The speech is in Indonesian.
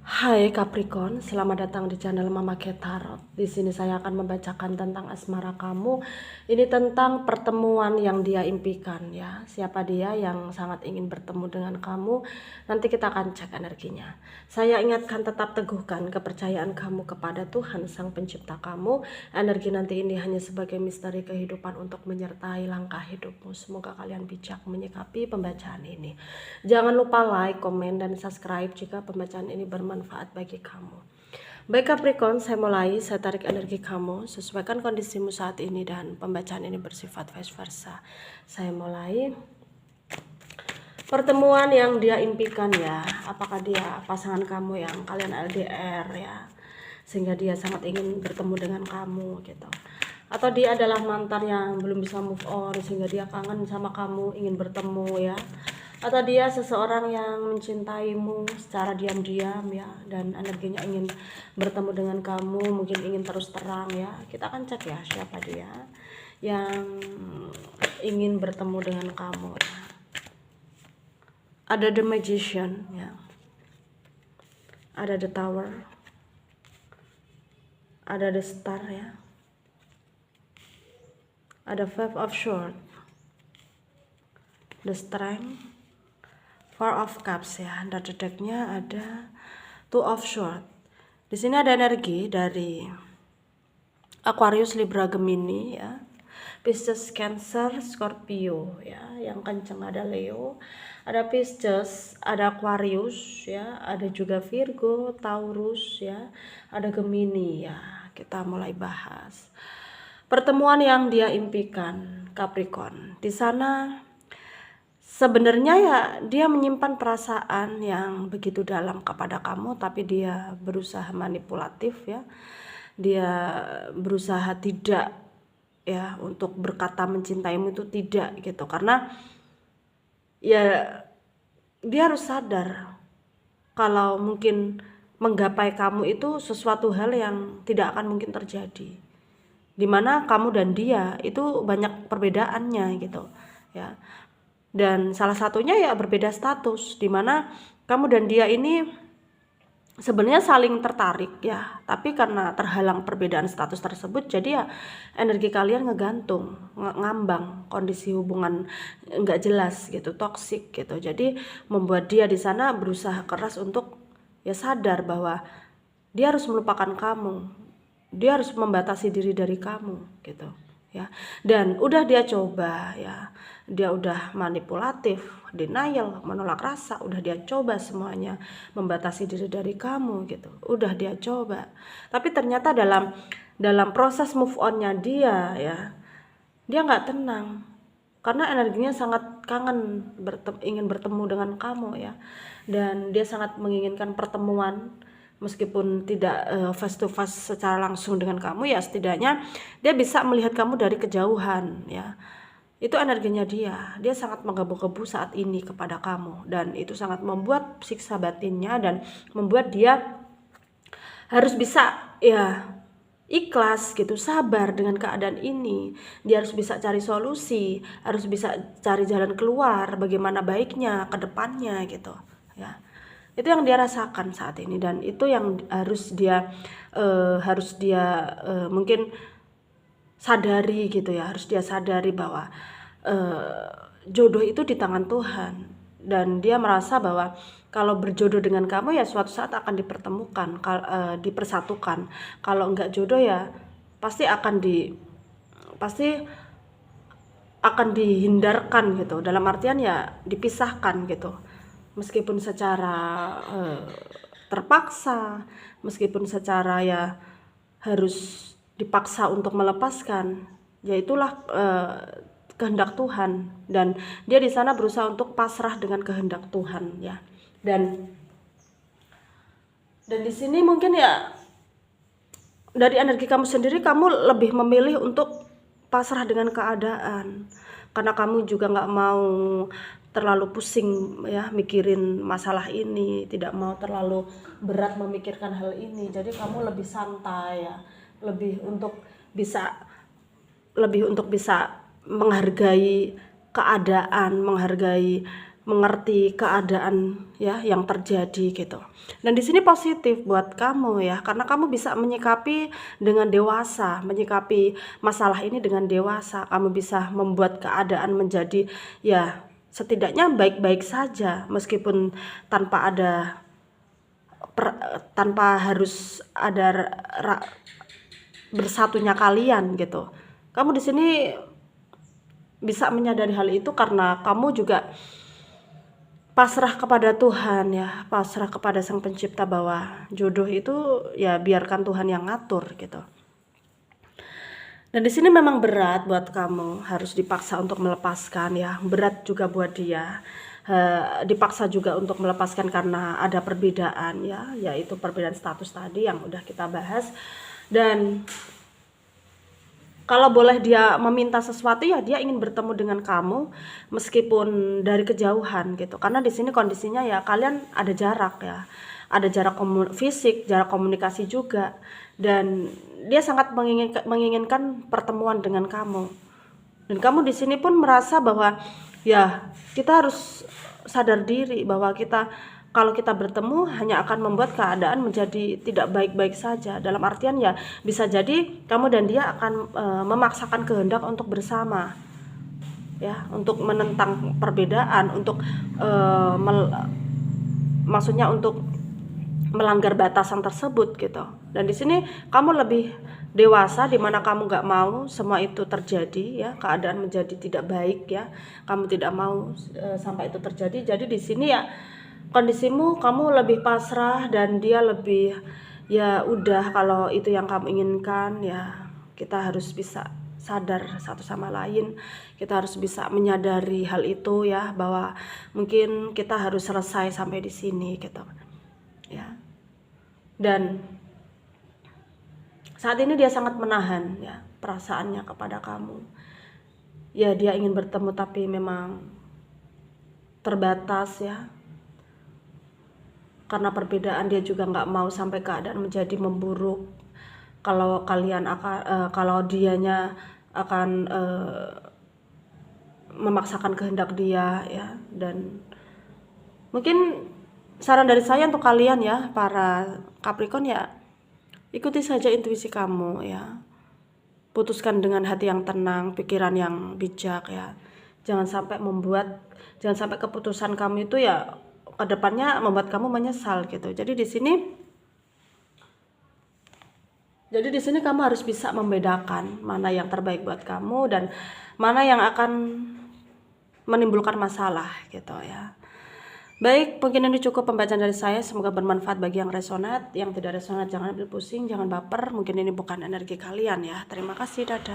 Hai Capricorn, selamat datang di channel Mama Cat Tarot. Di sini saya akan membacakan tentang asmara kamu. Ini tentang pertemuan yang dia impikan ya. Siapa dia yang sangat ingin bertemu dengan kamu? Nanti kita akan cek energinya. Saya ingatkan tetap teguhkan kepercayaan kamu kepada Tuhan Sang Pencipta kamu. Energi nanti ini hanya sebagai misteri kehidupan untuk menyertai langkah hidupmu. Semoga kalian bijak menyikapi pembacaan ini. Jangan lupa like, komen, dan subscribe jika pembacaan ini bermanfaat bagi kamu. Baik Capricorn, saya mulai. Saya tarik energi kamu, sesuaikan kondisimu saat ini, dan pembacaan ini bersifat vice versa. Saya mulai. Pertemuan yang dia impikan ya, apakah dia pasangan kamu yang kalian LDR ya, sehingga dia sangat ingin bertemu dengan kamu gitu. Atau dia adalah mantan yang belum bisa move on sehingga dia kangen sama kamu, ingin bertemu ya. Atau dia seseorang yang mencintaimu secara diam-diam ya, dan energinya ingin bertemu dengan kamu, mungkin ingin terus terang ya. Kita akan cek ya siapa dia yang ingin bertemu dengan kamu ya. Ada the magician ya, ada the tower, ada the star ya, ada five of swords, the strength, four of cups ya, dan the decknya ada two of swords. Di sini ada energi dari Aquarius, Libra, Gemini ya, Pisces, Cancer, Scorpio ya, yang kenceng ada Leo, ada Pisces, ada Aquarius ya, ada juga Virgo, Taurus ya, ada Gemini ya. Kita mulai bahas pertemuan yang dia impikan Capricorn. Di sana sebenarnya ya dia menyimpan perasaan yang begitu dalam kepada kamu, tapi dia berusaha manipulatif ya. Dia berusaha tidak ya untuk berkata mencintaimu itu tidak gitu, karena ya dia harus sadar kalau mungkin menggapai kamu itu sesuatu hal yang tidak akan mungkin terjadi, dimana kamu dan dia itu banyak perbedaannya gitu ya. Dan salah satunya ya berbeda status, dimana kamu dan dia ini sebenarnya saling tertarik ya, tapi karena terhalang perbedaan status tersebut, jadi ya energi kalian ngegantung, ngambang, kondisi hubungan nggak jelas gitu, toksik gitu. Jadi membuat dia di sana berusaha keras untuk ya sadar bahwa dia harus melupakan kamu, dia harus membatasi diri dari kamu gitu ya. Dan udah dia coba ya, dia udah manipulatif, denial, menolak rasa, udah dia coba semuanya, membatasi diri dari kamu gitu, udah dia coba. Tapi ternyata dalam proses move onnya dia ya, dia nggak tenang karena energinya sangat kangen, ingin bertemu dengan kamu ya, dan dia sangat menginginkan pertemuan. Meskipun tidak face to face secara langsung dengan kamu ya, setidaknya dia bisa melihat kamu dari kejauhan ya. Itu energinya dia sangat menggebu-gebu saat ini kepada kamu, dan itu sangat membuat siksa batinnya dan membuat dia harus bisa ya ikhlas gitu, sabar dengan keadaan ini. Dia harus bisa cari solusi, harus bisa cari jalan keluar, bagaimana baiknya ke depannya gitu ya. Itu yang dia rasakan saat ini, dan itu yang harus dia mungkin sadari gitu ya, harus dia sadari bahwa jodoh itu di tangan Tuhan, dan dia merasa bahwa kalau berjodoh dengan kamu ya suatu saat akan dipertemukan, dipersatukan. Kalau enggak jodoh ya pasti akan dihindarkan gitu, dalam artian ya dipisahkan gitu, meskipun secara terpaksa, meskipun secara ya harus dipaksa untuk melepaskan. Ya itulah kehendak Tuhan, dan dia di sana berusaha untuk pasrah dengan kehendak Tuhan ya. Dan di sini mungkin ya dari energi kamu sendiri, kamu lebih memilih untuk pasrah dengan keadaan, karena kamu juga nggak mau terlalu pusing ya mikirin masalah ini, tidak mau terlalu berat memikirkan hal ini. Jadi kamu lebih santai ya, lebih untuk bisa menghargai keadaan, menghargai mengerti keadaan ya yang terjadi gitu. Dan di sini positif buat kamu ya, karena kamu bisa menyikapi dengan dewasa, menyikapi masalah ini dengan dewasa. Kamu bisa membuat keadaan menjadi ya setidaknya baik-baik saja, meskipun tanpa ada tanpa harus ada bersatunya kalian gitu. Kamu di sini bisa menyadari hal itu karena kamu juga pasrah kepada Tuhan ya, pasrah kepada Sang Pencipta bahwa jodoh itu ya biarkan Tuhan yang ngatur gitu. Dan di sini memang berat buat kamu, harus dipaksa untuk melepaskan ya, berat juga buat dia. Dipaksa juga untuk melepaskan karena ada perbedaan ya, yaitu perbedaan status tadi yang udah kita bahas. Dan kalau boleh dia meminta sesuatu ya dia ingin bertemu dengan kamu meskipun dari kejauhan gitu. Karena di sini kondisinya ya kalian ada jarak ya. Ada jarak fisik, jarak komunikasi juga. Dan dia sangat menginginkan pertemuan dengan kamu. Dan kamu di sini pun merasa bahwa ya kita harus sadar diri bahwa kalau kita bertemu hanya akan membuat keadaan menjadi tidak baik-baik saja. Dalam artian ya bisa jadi kamu dan dia akan memaksakan kehendak untuk bersama. Ya, untuk menentang perbedaan, untuk maksudnya untuk melanggar batasan tersebut gitu. Dan di sini kamu lebih dewasa di mana kamu nggak mau semua itu terjadi ya, keadaan menjadi tidak baik ya. Kamu tidak mau sampai itu terjadi. Jadi di sini ya kondisimu kamu lebih pasrah dan dia lebih ya udah kalau itu yang kamu inginkan ya kita harus bisa sadar satu sama lain. Kita harus bisa menyadari hal itu ya, bahwa mungkin kita harus selesai sampai di sini gitu ya. Dan saat ini dia sangat menahan ya perasaannya kepada kamu ya, dia ingin bertemu tapi memang terbatas ya, karena perbedaan dia juga nggak mau sampai keadaan menjadi memburuk kalau kalian akan kalau dianya akan memaksakan kehendak dia ya. Dan mungkin saran dari saya untuk kalian ya para Capricorn ya, ikuti saja intuisi kamu ya, putuskan dengan hati yang tenang, pikiran yang bijak ya. Jangan sampai keputusan kamu itu ya kedepannya membuat kamu menyesal gitu. Jadi di sini kamu harus bisa membedakan mana yang terbaik buat kamu dan mana yang akan menimbulkan masalah gitu ya. Baik, mungkin ini cukup pembacaan dari saya. Semoga bermanfaat bagi yang resonat. Yang tidak resonat jangan ambil pusing, jangan baper. Mungkin ini bukan energi kalian ya. Terima kasih, dadah.